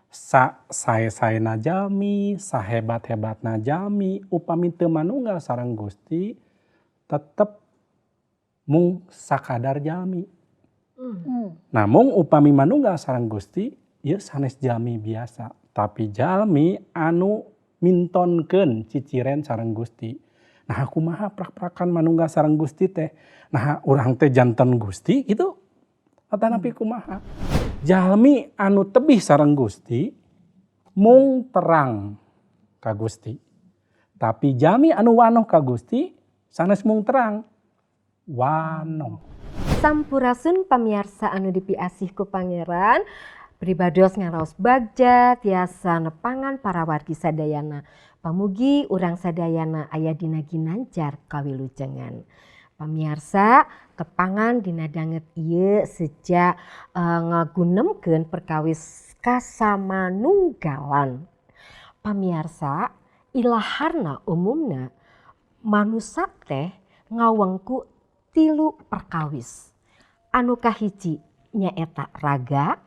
sae-saena jalmi, sahebat-hebatna jalmi, upami teu manunggal sareng Gusti, tetep mung sakadar jalmi. Namung upami manunggal sareng Gusti, ieu sanes jalmi biasa. Tapi jalmi anu mintonkeun ciciren sareng Gusti. Nah kumaha prak-prakan manunggal sareng Gusti teh? Nah urang teh janten Gusti gitu. Atanapi kumaha? Jalmi anu tebih sareng Gusti mung terang ka Gusti. Tapi jalmi anu wanoh ka Gusti sanes mung terang wanoh. Sampurasun pamiarsa anu dipiasih ku Pangeran, pribados ngaraos bagja tiasa nepangan para wargi sadayana. Pamugi urang sadayana aya dina ginanjar kawilujengan. Pamiarsa kepangan dina danget ieu sejak ngagunemkeun perkawis kasamanunggalan. Pamiarsa ilaharna umumna manusa teh ngawengku 3 perkawis. Anu kahiji nyaeta raga,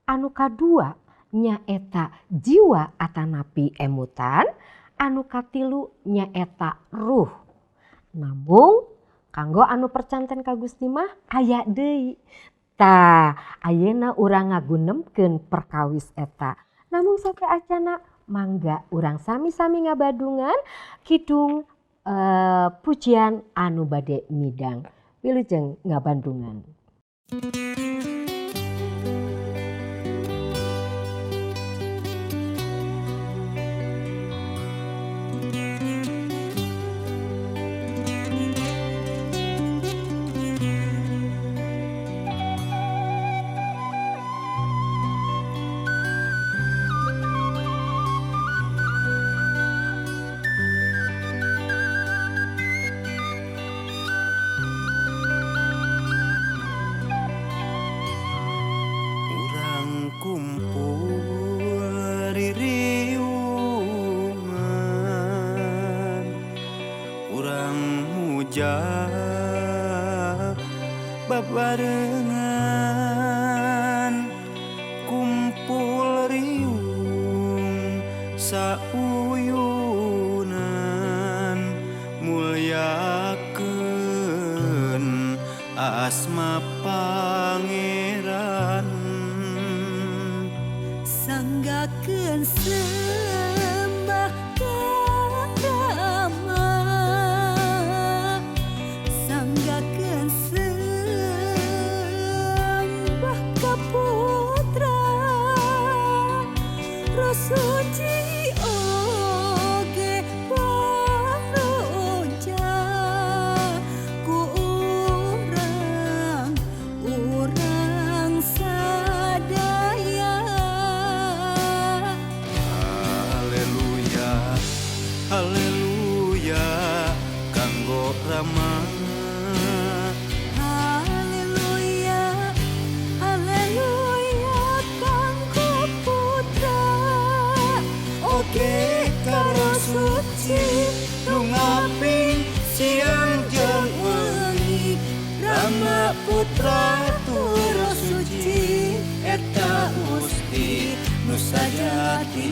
anu kadua nyaeta jiwa atanapi emutan, anu katilu nyaeta ruh. Namung kanggo anu percanten ka Gusti mah aya deui. Tah ayeuna urang ngagunemkeun perkawis eta. Namung sake acana mangga urang sami-sami ngabadungan kidung pujian anu bade midang. Wilujeng ngabandungan. Babarengan kumpul riung sauyunan mulyakeun asma Pangeran sanggakeun sembah karama sanggakeun sembah ka Putra Roh Suci oge paruja ku urang sadaya. Haleluya haleluya kanggo Rama. Haleluya, haleluya, kanggo Putra, Oge karo suci nu ngaping siang jeung wengi Rama Putra Roh Suci eta Gusti nu sajati.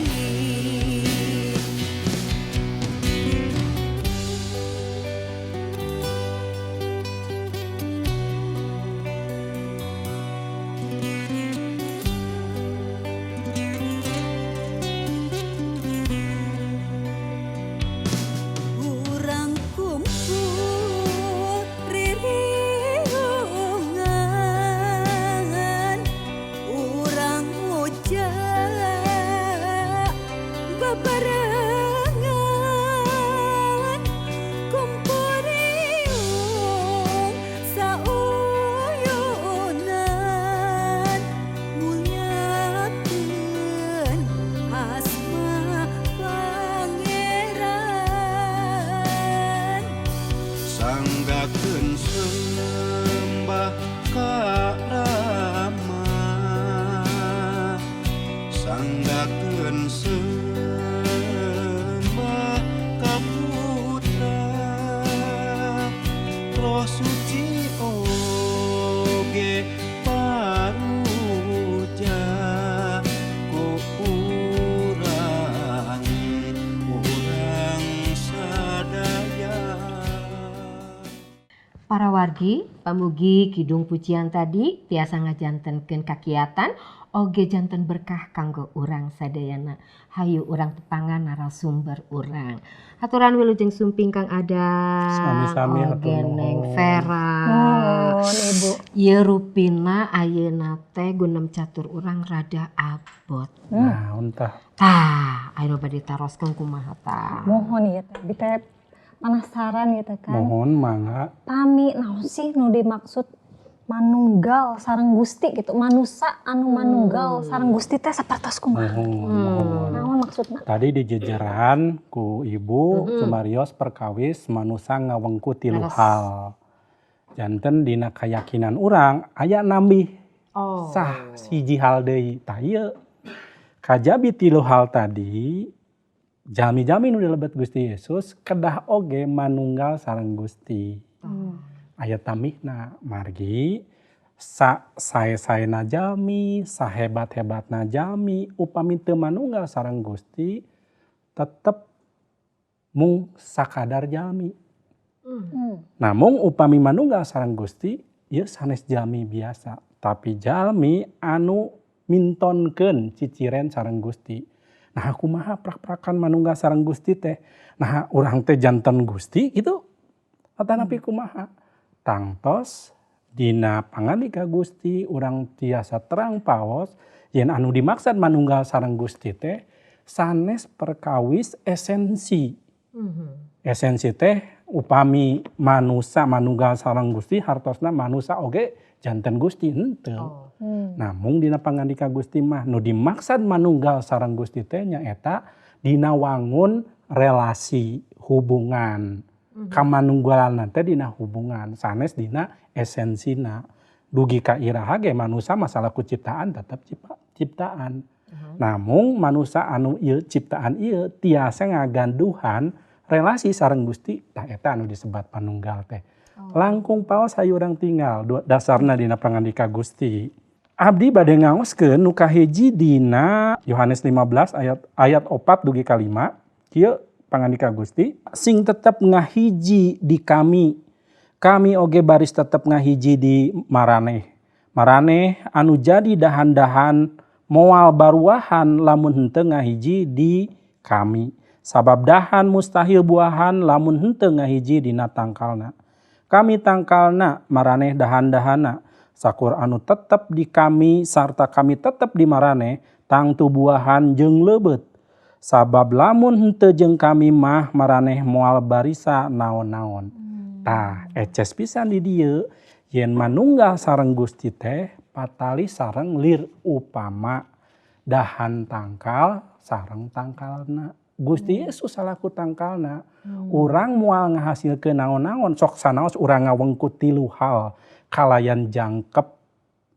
urang kumpul ririungan, urang muja bebarengan, kumpul riung sauyunan, mulyakeun asma Pangeran. Sanggakeun sembah ka Rama, sanggakeun sembah ka Putra Roh Suci oge paruja ku Para wargi, pamugi kidung pujian tadi tiasa ngajantenkeun kakiatan oge janten berkah kanggo urang sadayana. Hayu urang tepangan narasumber urang. Aturan wilujeng sumping Kang Adang. Sami-sami oge hatur Neng nuhun. Vera. Nuhun, Ibu. Ieu rupina ayeuna teh gunem catur urang rada abot. Nah, untah. Tah, ayeuna bade taroskeun kumaha tah. Mohon ya teh, kita penasaran ya teh kan. Mohon mangga. Pami naon sih nu dimaksud manunggal sareng Gusti gitu. Manusa anu manunggal sareng Gusti teh sapertos kumaha? Mohon. Naon maksudna? Tadi di jejeran ku ibu sumarios perkawis manusa ngawengku tilu Leres. hal. Janten dina keyakinan urang aya nambih Oh. sah siji hal deui tah ieu. Kajabi tilu hal tadi jami-jami nu dilebet Gusti Yesus kedah oge manunggal sareng Gusti. Aya tambihna margi sae-saena jami, sahebat-hebatna jami upami teu manunggal sareng Gusti tetep mung sakadar jami. Namung upami manunggal sareng Gusti ieu sanes jami biasa, tapi jalmi anu mintonkeun ciciren sareng Gusti. Nah kumaha prak-prakan manunggal sareng Gusti teh? Nah urang teh janten Gusti gitu. Atanapi kumaha? Tangtos dina pangandika Gusti urang tiasa terang paos yen anu dimaksud manunggal sareng Gusti teh sanes perkawis esensi. Esensi teh upami manusa manunggal sareng Gusti hartosna manusa oge janten Gusti henteu. Namung dina pangandika Gusti mah nu dimaksud manunggal sareng Gusti teh nyaeta dina wangun relasi hubungan. Kamanunggalan teh dina hubungan sanes dina esensina. Dugi ka iraha ge manusa masalah ku ciptaan tetep ciptaan. Namung manusa anu ieu ciptaan ieu tiasa ngaganduhan relasi sareng Gusti tah eta anu disebat panunggal teh. Langkung paos hayu urang tinggal dasarna dina pangandika Gusti. Abdi bade ngaoskeun nu kahiji dina Yohanes 15 ayat 4 dugi ka 5. Kieu pangandika Gusti, sing tetep ngahiji di kami oge baris tetep ngahiji di maraneh. Maraneh anu jadi dahan-dahan moal baruahan lamun henteu ngahiji di kami. Sabab dahan mustahil buahan lamun henteu ngahiji dina tangkalna. Kami tangkalna maraneh dahan-dahana. Sakur anu tetep di kami sarta kami tetep di maraneh tangtu buahan jeung leubet. Sabab lamun henteu jeung kami mah maraneh moal barisa naon-naon. Tah eces pisan di dieu yen manunggal sareng Gusti teh patali sareng lir upama dahan tangkal sareng tangkalna. Gusti Yesus salaku tangkalna. Urang moal ngahasilkeun naon-naon sok sanaos urang ngawengku tilu hal. Kalayan jangkep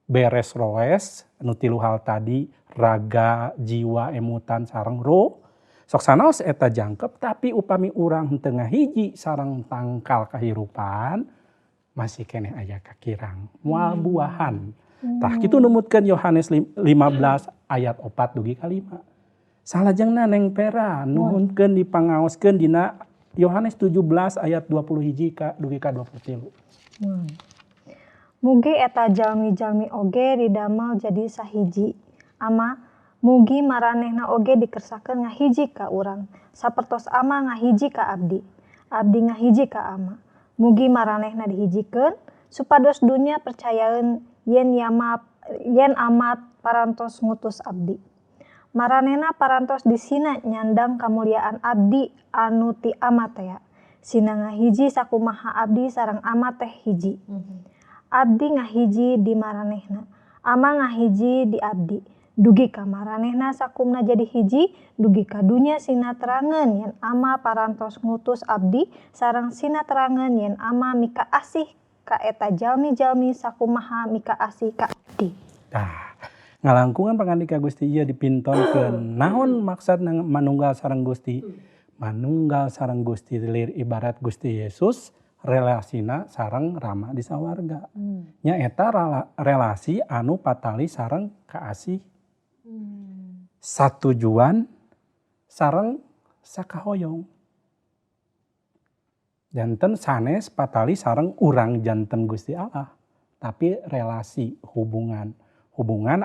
beres roes anu tilu hal tadi raga, jiwa, emutan sareng roh. Sok sanaos eta jangkep tapi upami urang henteu ngahiji sareng tangkal kahirupan masih keneh aya kakirang moal buahan. Tah kitu numutkeun Yohanes 15 ayat 4 dugi ka 5. Salajengna Neng Pera nuhunkeun dipangaoskeun dina Yohanes 17 ayat 21 dugi ka 23. Mugi eta jalmi-jalmi oge didamel jadi sahiji. Ama mugi maranehna oge dikersakeun ngahiji ka urang. Sapertos ama ngahiji ka abdi. Abdi ngahiji ka ama. Mugi maranehna dihijikeun supados dunya percayaeun yen amat parantos ngutus abdi. Maranehna parantos disina nyandang kamuliaan abdi anu ti ama teh. Sina ngahiji sakumaha abdi sareng ama teh hiji. Abdi ngahiji di maranehna, ama ngahiji di abdi. Dugi ka maranehna sakumna jadi hiji, dugi ka dunya sinaterangeun yen ama parantos ngutus abdi, sareng sinaterangeun yen ama mika asih ka eta jalmi-jalmi sakumaha mika asih ka abdi. Tah ngalangkungan pangandika Gusti ieu dipintonkeun naon maksud manunggal sareng Gusti? Manunggal sareng Gusti lir ibarat Gusti Yesus relasina sareng Rama di sawarga. Nyaeta relasi anu patali sareng kaasih. Satujuan sareng sakahoyong. Janten sanes patali sareng urang janten Gusti Allah. Tapi relasi hubungan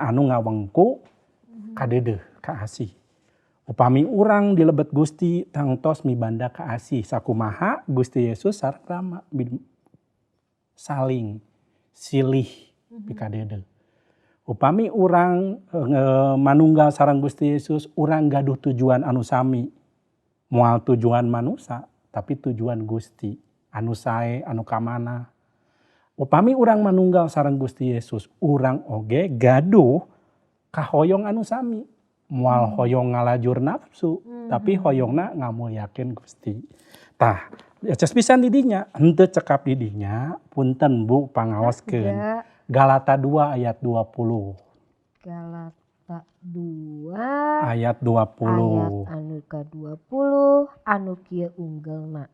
anu ngawengku kadedeh kaasih. Upami urang dilebet Gusti tangtos mibanda kaasih sakumaha Gusti Yesus sareng Rama saling silih pikadede. Upami urang manunggal sareng Gusti Yesus urang gaduh tujuan anu sami. Moal tujuan manusia tapi tujuan Gusti anu sae anu kamana. Upami urang manunggal sareng Gusti Yesus urang oge gaduh kahoyong anu sami. Moal hoyong ngalajur nafsu, tapi hoyongna ngamulyakeun Gusti. Tah, aces pisan didinya, henteu cekap didinya, punten Bu pangaoskeun. Galata 2 ayat 20. Galata 2 Ayat 20. ayat anu ka-20 anu kieu unggelna.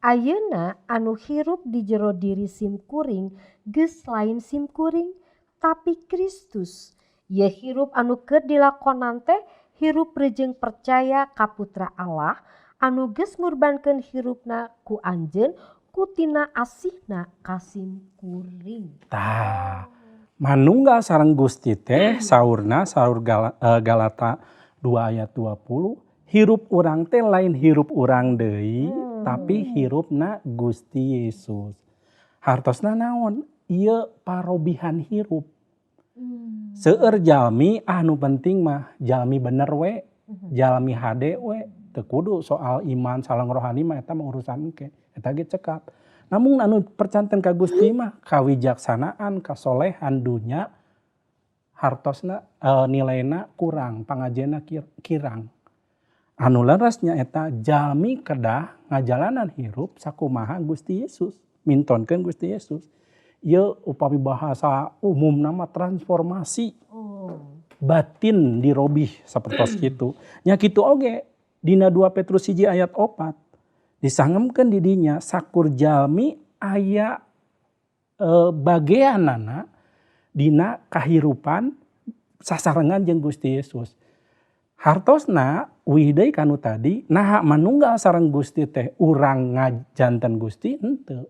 Ayeuna anu hirup di jero diri simkuring geus lain simkuring tapi Kristus. Ye hirup anu keur dilakonan teh hirup reujeng percaya ka Putra Allah anu geus ngurbankeun hirupna ku anjeun kutina asihna ka simkuring. Tah, manunggal sareng Gusti teh saurna saur Galata 2 ayat 20, hirup urang teh lain hirup urang deui tapi hirupna Gusti Yesus. Hartosna naon? Ieu parobihan hirup. Seueur jalmi anu penting mah jalmi bener we, jalmi hade we, teu kudu soal iman sareng rohani mah eta mah urusan engke, eta ge cekap. Namun anu percanten ka Gusti mah kawijaksanaan, kasolehan dunya hartosna nilaina kurang, pangajena kirang. Anu leres nya eta jalmi kedah ngajalanan hirup sakumaha Gusti Yesus, mintonkeun Gusti Yesus. Ieu upami bahasa umum nama transformasi batin dirobih sapertos kitu. Nya kitu oge dina 2 Petrus 1 ayat 4 disangemkeun di dinya sakur jalmi aya bageanana dina kahirupan sasarengan jeung Gusti Yesus. Hartosna wih deui kanu tadi naha manunggal sareng Gusti teh urang ngajanten Gusti henteu.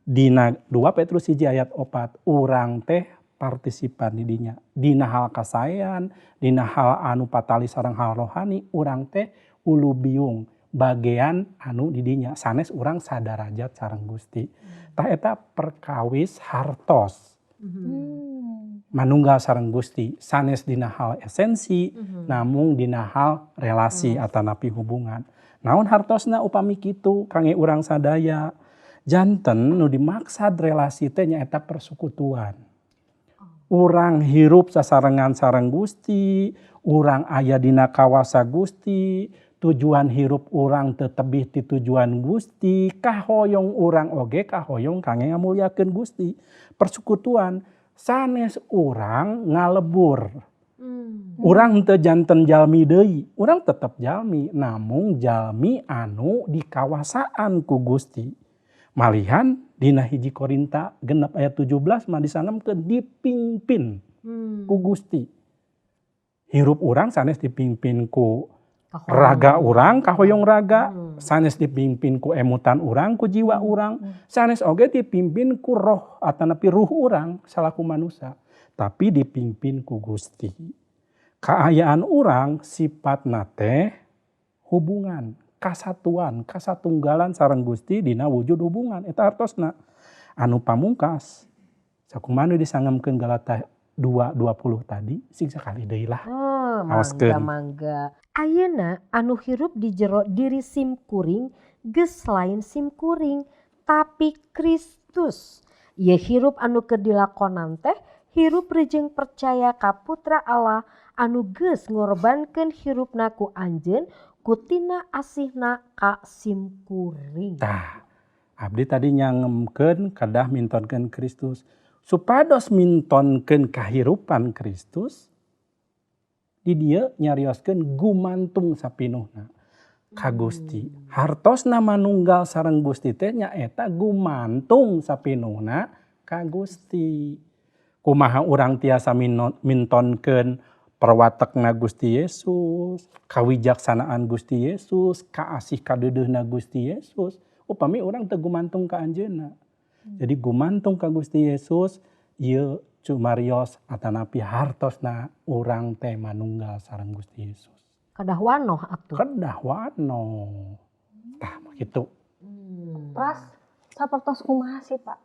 Dina 2 Petrus 1 ayat 4 urang teh partisipan di dinya. Dina hal kasaean, dina hal anu patali sareng hal rohani urang teh ulu biung bagean anu di dinya sanes urang sadarajat sareng Gusti. Tah eta perkawis hartos. Manunggal sareng Gusti sanes dina hal esensi namung dina hal relasi atanapi hubungan. Naon hartosna upami kitu kangge urang sadaya? Janten nu dimaksad relasi teh nyaeta persekutuan. Urang hirup sasarengan sareng Gusti, urang aya dina kawasa Gusti, tujuan hirup urang teu tebih ti tujuan Gusti, kahoyong urang oge kahoyong kangge ngamulyakeun Gusti. Persekutuan sanes urang ngalebur. Urang henteu janten jalmi deui, urang tetep jalmi, namung jalmi anu dikawasaan ku Gusti. Malihan dina 1 Korinta 6 ayat 17 mah disangemkeun dipimpin ku Gusti. Hirup urang sanes dipimpin ku raga urang, kahoyong raga, sanes dipimpin ku emutan urang, ku jiwa urang, sanes oge dipimpin ku roh atanapi ruh urang salaku manusia, tapi dipimpin ku Gusti. Kaayaan urang sifatna teh hubungan, kasatuan, kasatunggalan sareng Gusti dina wujud hubungan. Eta artosna. Anu pamungkas sakumaha disangemkeun Galata 2:20 tadi sing sakali deui lah. Mangga. Ayeuna anu hirup di jero diri simkuring geus lain simkuring tapi Kristus. Ye hirup anu keur dilakonan teh hirup reujeng percaya ka Putra Allah anu geus ngorbankeun hirupna ku anjeun kutina asihna ka simkuring. Tah, abdi tadi nyangemkeun kedah mintonkeun Kristus. Supados mintonkeun kahirupan Kristus, di dieu nyarioskeun gumantung sapinuhna ka Gusti. Hartosna manunggal sareng Gusti teh nyaeta gumantung sapinuhna ka Gusti. Kumaha urang tiasa mintonkeun perwatekna Gusti Yesus, kawijaksanaan Gusti Yesus, kaasih kadeudeuhna Gusti Yesus. upami urang teu gumantung ka anjeunna. Jadi gumantung ka Gusti Yesus ieu cumarios atanapi hartosna urang teh manunggal sareng Gusti Yesus. Kadah wanoh atuh. Kedah wano. Tah kitu. Pras sapertos kumaha sih Pak?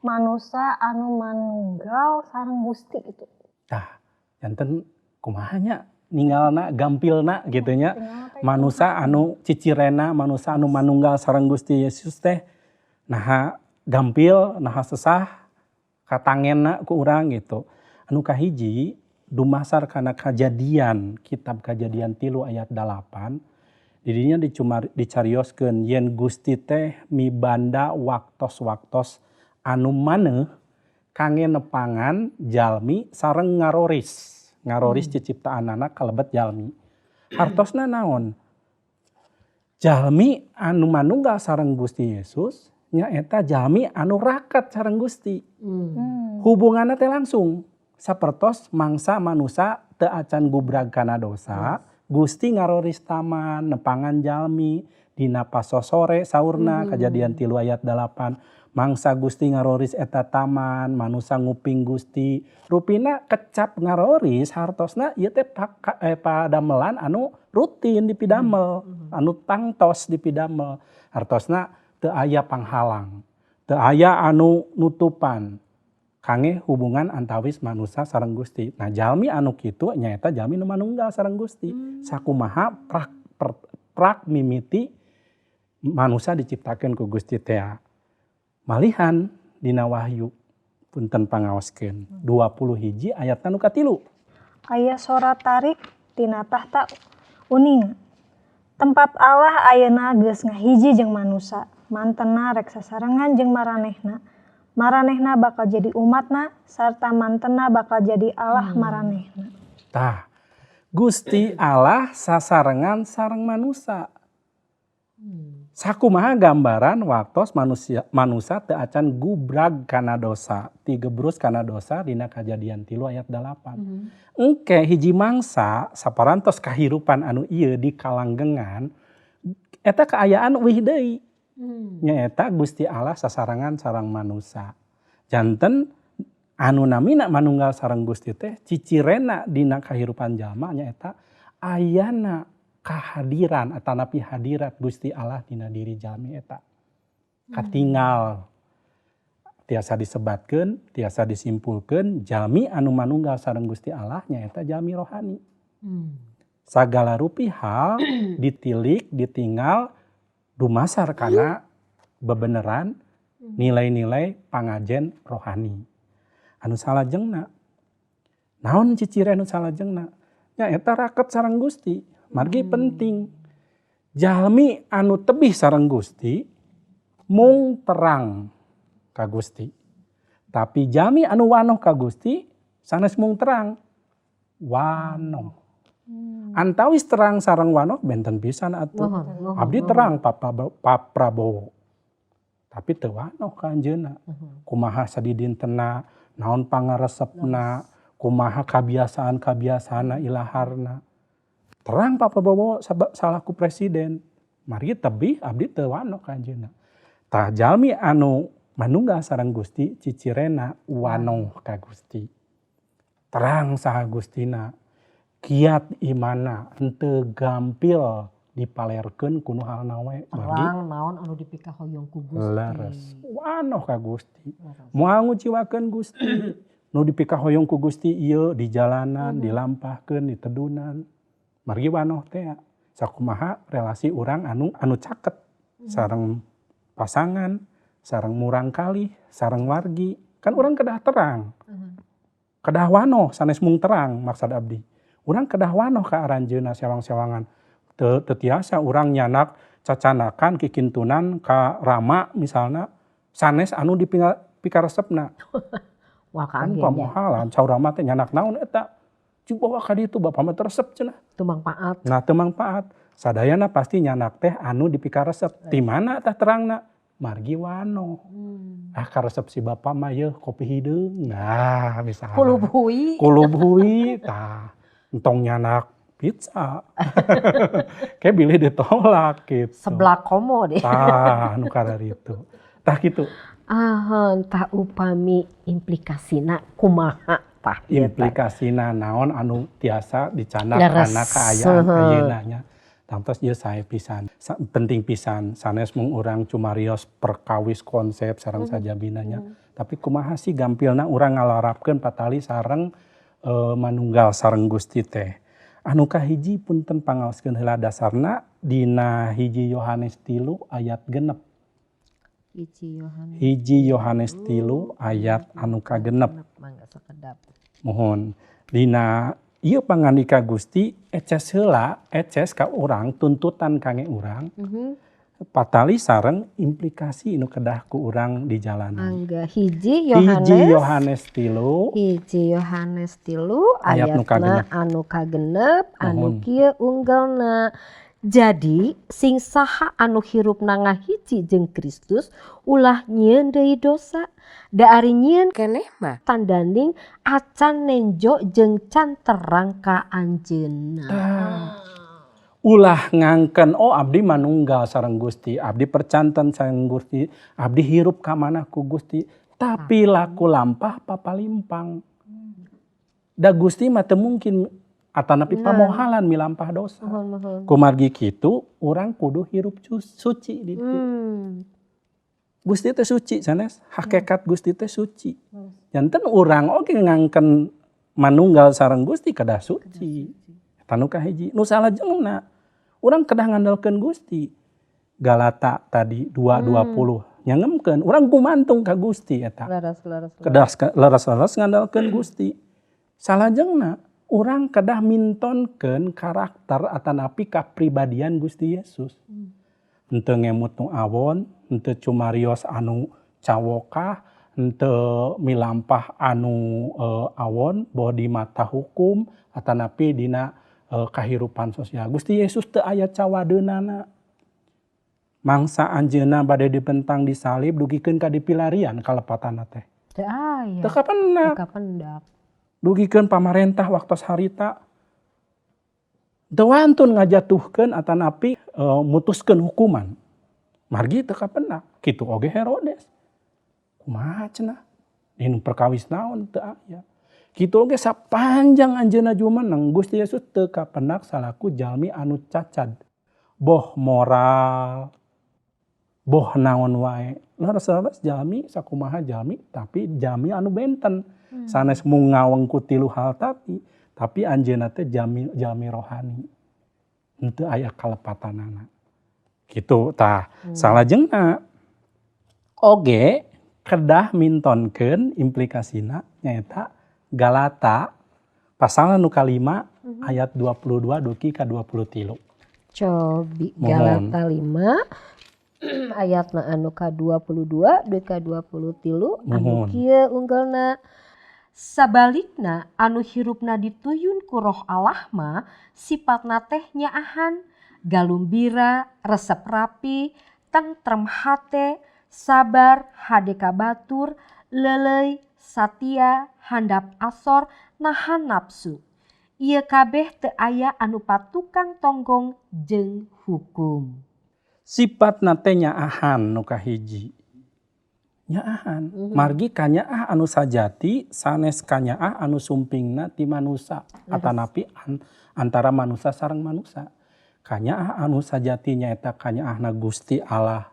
Manusa anu manunggal sareng Gusti gitu. Tah janten kumahanya ninggalna gampilna gitu nya. Manusa anu cicirena, manusa anu manunggal sareng Gusti Yesus teh naha gampil, naha sesah katangenna ku urang gitu. Anu kahiji dumasar kana Kajadian, kitab Kajadian 3 ayat 8. Didinya dicarioskeun yen Gusti teh mibanda waktos-waktos anu maneh kangge nepangan jalmi sareng ngaroris. Ngaroris ciciptaanana kalebet jalmi. Hartosna naon? Jalmi anu manunggal sareng Gusti Yesus nyaeta jalmi anu raket sareng Gusti. Hubunganna teh langsung. Sapertos mangsa manusa teu acan gubrag kana dosa, Gusti ngaroris taman nepangan jalmi dina pasosore saurna Kajadian 3 ayat 8. Mangsa Gusti ngaroris eta taman, manusa nguping Gusti. Rupina kecap ngaroris hartosna ieu teh padamelan anu rutin dipidamel, anu tangtos dipidamel. Hartosna teu aya panghalang, teu aya anu nutupan. Kangge hubungan antawis manusia sareng Gusti. Nah jalmi anu kitu nyaeta jalmi nu manunggal sareng Gusti. Sakumaha prak mimiti manusia diciptakeun ku Gusti teh. Malihan dina Wahyu punten pangaoskeun 21 ayat nu katilu. Aya sora tarik tina tahta uninga. Tempat Allah ayeuna geus ngahiji jeung manusa. Mantena rek sasarengan jeung maranehna. Maranehna bakal jadi umatna sarta mantena bakal jadi Allah maranehna. Tah, Gusti Allah sasarengan sareng manusia. Sakumaha gambaran waktos manusia teu acan gubrag kana dosa, tigebrus kana dosa dina Kajadian 3 ayat 8. Engke hiji mangsa saparantos kahirupan anu ieu di kalanggengan eta kaayaan euih deui. Nyaeta Gusti Allah sasarangan sareng manusia. Janten anu namina manunggal sareng Gusti teh cicirena dina kahirupan jalma nyaeta ayana kehadiran atanapi hadirat Gusti Allah dina diri jalmi eta. Katingal tiasa disebatkeun, tiasa disimpulkeun jalmi anu manunggal sareng Gusti Allah nyaeta jalmi rohani. Sagala rupi hal ditilik, ditinggal dumasar kana bebeneran nilai-nilai pangajen rohani. Anu salajengna. Naon cicire anu salajengna? Nyaeta raket sareng Gusti. Margi penting. Jalmi anu tebih sareng Gusti mung terang ka Gusti. Tapi jalmi anu wanoh ka Gusti sanes mung terang wanoh. Antawis terang sareng wanoh benten pisan atuh. Abdi terang Pak Prabowo. Tapi teu wanoh ka anjeunna. Kumaha sadidintena, naon pangaresepna, kumaha kabiasaan-kabiasaanna ilaharna. Terang Pak Prabowo salaku presiden. Mari tebih abdi teu wanoh ka anjeunna. Tah jalmi anu manunggal sareng Gusti cicirena wanoh ka Gusti. Terang saha Gustina. Kiat imana henteu gampil dipalerkeun kuno halna we bagi naon anu dipika hoyong ku Gusti. Leres. Wanoh ka Gusti. Moal nguciwakeun Gusti. Nu dipika hoyong ku Gusti ieu di jalanan, dilampahkeun, di tedunan. Margi wanoh teh sakumaha relasi urang anu caket sareng pasangan, sareng murang kalih, sareng wargi. Kan urang kedah terang. Kedah wanoh sanes mung terang maksud abdi. Urang kedah wanoh ka aranjeunna sewang-sewangan. Teu tiasa urang nyanak cacanakan kikintunan ka rama misalna sanes anu dipikaresepna. Wah Kan kaget ya. pamohalan caur rama teh nyanak naon eta? Cuk bawa ka ditu bapa mah resep cenah. Teu mangpaat. Nah teu mangpaat. Sadayana pasti nyanak teh anu dipikaresep. Di mana tah terangna? Margi wanoh. Karesep si bapa mah yeuh kopi hideung. Nah misalna. Kulub hui. Kulub hui tah. Entong nyanak pizza. Kayak bilih ditolak gitu. Sebelah komo deh. Tah anu karari itu. Tah gitu. Tah upami implikasina kumaha tah. Implikasina naon anu tiasa dicandak Leres. kana kaayaan ayeuna nya. Tangtos ieu sae pisan. Penting pisan sanes mung urang cumarios perkawis konsep sareng sajabina nya. Tapi kumaha sih gampilna urang ngalarapkeun patali sareng manunggal sareng Gusti teh. Anu kahiji punten pangaoskeun heula dasarna dina hiji Yohanes 3 ayat 6. Hiji Yohanes 3 ayat anu kagenep. Mangga sakedap. Mohon dina ieu pangandika Gusti eces heula eces ka urang tuntutan kangge urang patali sareng implikasi nu kedah ku urang di jalanan. Angga hiji Yohanes 3 ayat anu kagenep anu kieu unggalna. Jadi sing saha anu hirupna ngahiji jeung Kristus ulah nyieun deui dosa. Da ari nyieun keneh mah tandanding acan nenjo jeung can terang ka anjeunna. Ulah ngangken abdi manunggal sareng Gusti, abdi percanten sareng Gusti, abdi hirup ka manah ku Gusti, tapi laku lampah papalimpang. Da Gusti mah teu mungkin atanapi pamohalan milampah dosa. Kumargi kitu urang kudu hirup suci di dieu. Gusti teh suci sanes, hakikat Gusti teh suci. Janten urang oge ngangken manunggal sareng Gusti kedah suci. Eta nu kahiji. Nu salajengna urang kedah ngandalkeun Gusti. Galata tadi 2:20 nyangemkeun urang gumantung ka Gusti eta. Kedah leres-leres ngandalkeun Gusti. Salajengna urang kedah mintonkeun karakter atanapi kapribadian Gusti Yesus. Henteu ngemut nu awon, henteu cumarios anu cawokah, henteu milampah anu awon boh di mata hukum atanapi dina kahirupan sosial. Gusti Yesus teu aya cawadeunana. Mangsa anjeunna bade dipentang di salib dugikeun ka dipilarian kalepatana teh. Teu aya. Teu kapendak. Dugikeun pamarentah waktos harita. Teu wantun ngajatuhkeun atanapi mutuskeun hukuman. Margi teu kapendak. Kitu oge Herodes. Kumaha cenah? Dinu perkawis naon teu aya. Kitu oge sapanjang anjeunna jumeneng Gusti Yesus teu kapendak salaku jalmi anu cacad. Boh moral, boh naon wae. Leres-leres jalmi sakumaha jalmi tapi jalmi anu benten. Sanes mung ngaweng ku tilu hal tapi anjeunna teh jalmi rohani. Henteu aya kalepatanana. Kitu tah. Salajengna oge kedah mintonkeun implikasina nyaeta Galata pasal nu kalima ayat 22 dugi ka 23. Cobi Galata 5 ayatna anu ka 22 dugi ka 23 anu kieu unggalna. Sabalikna anu hirupna dituyun ku Roh Allah mah sifatna teh nyaahan, galumbira, resep rapi, tentrem hate, sabar, hade kabatur, leuleuy, satia, handap asor, nahan nafsu. Ieu kabeh teu aya anu patukang tonggong jeung hukum. Sifatna teh nyaahan nu kahiji. Nyaahan. Margi kanyaah anu sajati sanes kanyaah anu sumpingna ti manusa atanapi antara manusa sareng manusa. Kanyaah anu sajati nyaeta kanyaahna Gusti Allah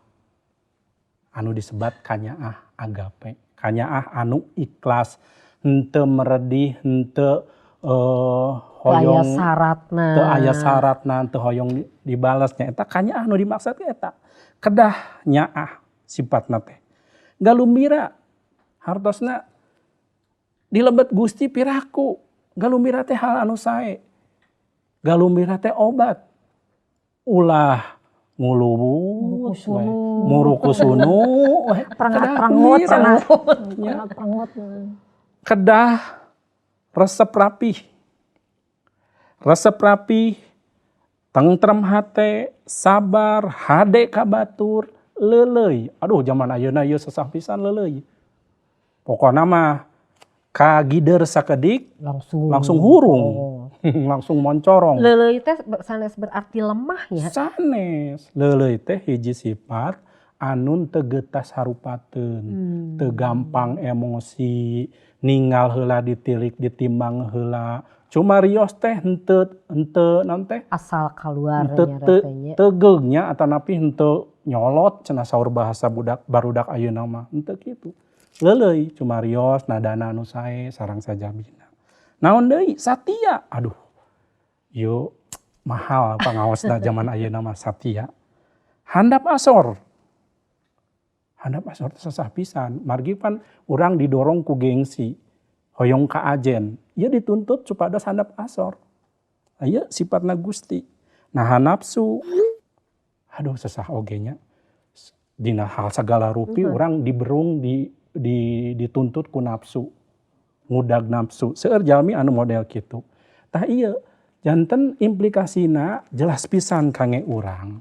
anu disebat kanyaah agape. Kanyaah anu ikhlas, henteu meredih, henteu hoyong teu aya saratna, teu hoyong dibales nyaeta kanyaah anu dimaksud eta. Kedah nyaah sifatna teh. Galumbira hartosna dilebet Gusti piraku. Galumbira teh hal anu sae. Galumbira teh obat. Ulah ngulubus we, murukusunu we, Prangot cenah. Kedah resep rapi, tentrem hate, sabar, hade kabatur, leuleuy. Aduh zaman ayeuna ieu sesah pisan leuleuy. Pokona mah ka gider sakedik langsung hurung. langsung moncorong. Leuleuy teh sanes berarti lemah ya. Sanes leuleuy teh hiji sifat anu teu geutas harupateun, teu gampang emosi, ninggal heula ditilik ditimbang heula. Cuma rios teh henteu naon teh Asal keluar henteu nyarepenya. teu geugnya atanapi henteu nyolot cenah saur bahasa barudak ayeuna mah henteu kitu. Leuleuy cuma rios nadana anu sae sareng sajabina. Naon deui? Satia. Aduh. Yo mahal pangaosna zaman ayeuna mah satia. Handap asor. Handap asor teh sasah pisan. Margi pan urang didorong ku gengsi. Hoyong ka ajen. Ieu dituntut supados handap asor. Ieu sifatna Gusti. Nahan nafsu. Aduh sasah oge nya. Dina hal sagala rupi urang diberung dituntut ku nafsu. Ngudag nafsu. Seueur jalmi anu model kitu. Tah ieu janten implikasina jelas pisan kange urang.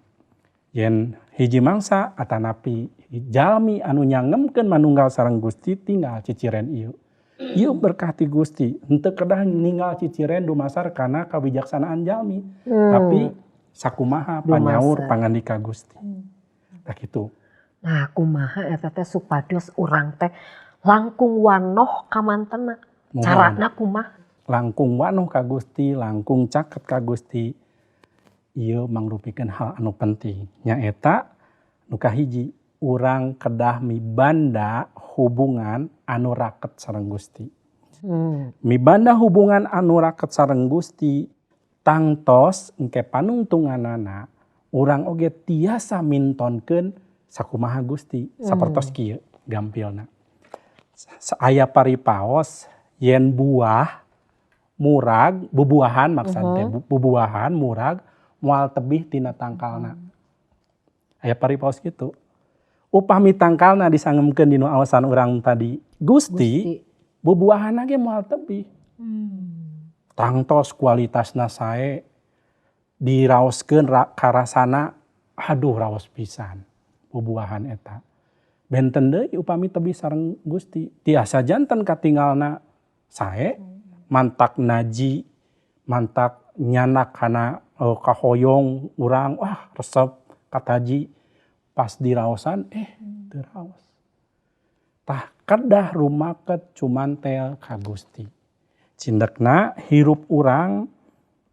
Yen hiji mangsa atanapi jalmi anu nyangemkeun manunggal sareng Gusti tinggal ciciren ieu. Ieu berkah ti Gusti, henteu kedah ninggal ciciren dumasar kana kawijaksanaan jalmi, tapi sakumaha panyaur pangandika Gusti. Tah kitu. Nah, kumaha eta teh supados urang teh langkung wanoh ka mantena. Carana kumaha? Langkung wanoh ka Gusti, langkung caket ka Gusti. Ieu mangrupikeun hal anu penting. Nyaeta nu kahiji, urang kedah mibanda hubungan anu raket sareng Gusti. Mibanda hubungan anu raket sareng Gusti tangtos engke panungtunganana urang oge tiasa mintonkeun sakumaha Gusti. Sapertos kieu gampilna. Aya paripaos yen buah murag bubuahan maksudna bubuahan murag moal tebih tina tangkalna. Aya paripaos kitu. Upami tangkalna disangemkeun dinu aosan urang tadi Gusti, bubuahanna ge moal tebih. Tangtos kualitasna sae diraoskeun karasana aduh raos pisan bubuahan eta. Benten deui upami tebih sareng Gusti, tiasa janten katinggalna sae mantak naji, mantak nyanak kana kahoyong urang wah resep kataji pas diraosan teu raos. Tah kedah rumaket cumantel ka Gusti. Cindekna hirup urang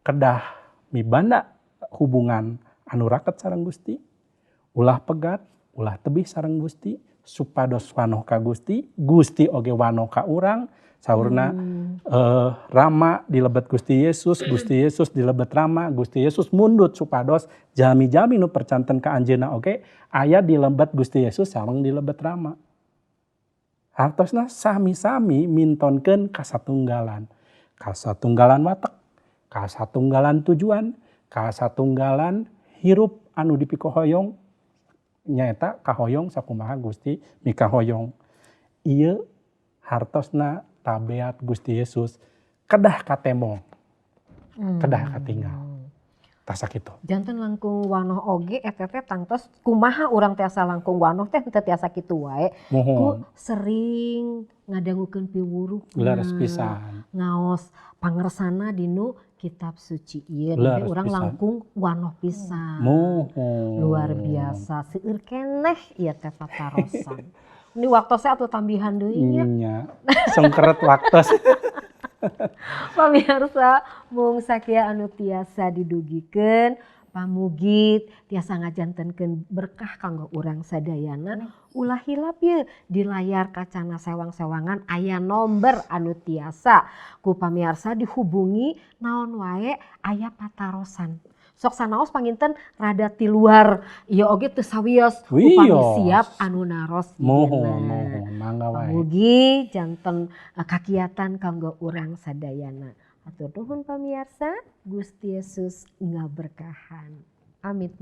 kedah mibanda hubungan anu raket sareng Gusti, ulah pegat, ulah tebih sareng Gusti supados wanoh ka Gusti, Gusti oge wanoh ka urang. Saurna Rama dilebet Gusti Yesus dilebet Rama, Gusti Yesus mundut supados jalmi-jalmi nu percanten ka anjeunna oge aya dilebet Gusti Yesus sareng dilebet Rama. Hartosna sami-sami mintonkeun kasatunggalan. Kasatunggalan watek, kasatunggalan tujuan, kasatunggalan hirup anu dipikohoyong nyaeta kahoyong sakumaha Gusti mikahoyong. Ieu hartosna tabeat Gusti Yesus kedah katemong, kedah katinggal. Tah sakitu. Janten langkung wanoh oge eta teh tangtos kumaha urang tiasa langkung wanoh teh teu tiasa kitu wae. Ku sering ngadangukeun piwuruh. Leres pisan. Ngaos pangersana dinu kitab suci ieu Leres urang pisan. langkung wanoh pisan. Luar biasa seueur keneh ieu teh patarosan. Ini waktosnya atuh tambihan deui nya. Nya. Sengkeret waktos. Pamirsa mung sakieu anu tiasa didugikeun pamugit tiasa ngajantenkeun berkah kanggo urang sadayana. Ulah hilap ye di layar kacana sewang-sewangan aya nomor anu tiasa ku pamirsa dihubungi naon wae aya patarosan. Sok sanaos panginten rada ti luar ieu oge teu sawios upami siap anu naros Mohon mangga wae. Pamugi janten kakiatan kanggo urang sadayana. Hatur nuhun pamirsa, Gusti Yesus ngaberkahan. Amit.